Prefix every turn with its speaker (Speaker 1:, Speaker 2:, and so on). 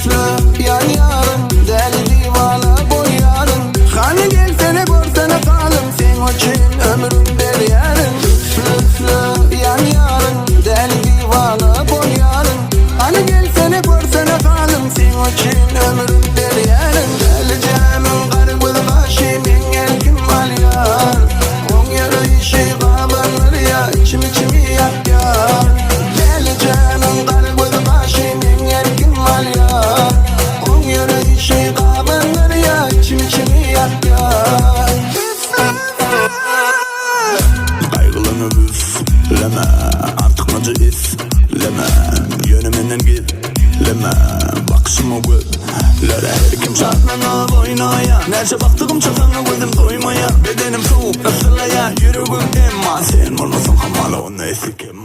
Speaker 1: üflü yan yarın, deli divana boy yarın. Hani gelsene görsene kalım, sen için ömrüm der yarın. Üflü yan yarın, deli divana boy yarın. Hani gelsene görsene kalım, sen için ömrüm der yarın. Geleceğimin kargılı başı min erkim al yar. On yarı işi kabanır ya, içim içimi yak yar. Geleceğimin kargılı başı min erkim al yar. On yarı işi kabanır ya, içim içimi yak yar.
Speaker 2: Kaygılanıp üfleme, artık acı izleme. Yönümden gizleme, bakışımı gözlere. Her kim şartlanıp oynaya, nerece baktığım çatanı koydum doymaya. Bedenim soğuk ısırlaya, yüreğim emma. Sen olmasan hamalı onu esikim.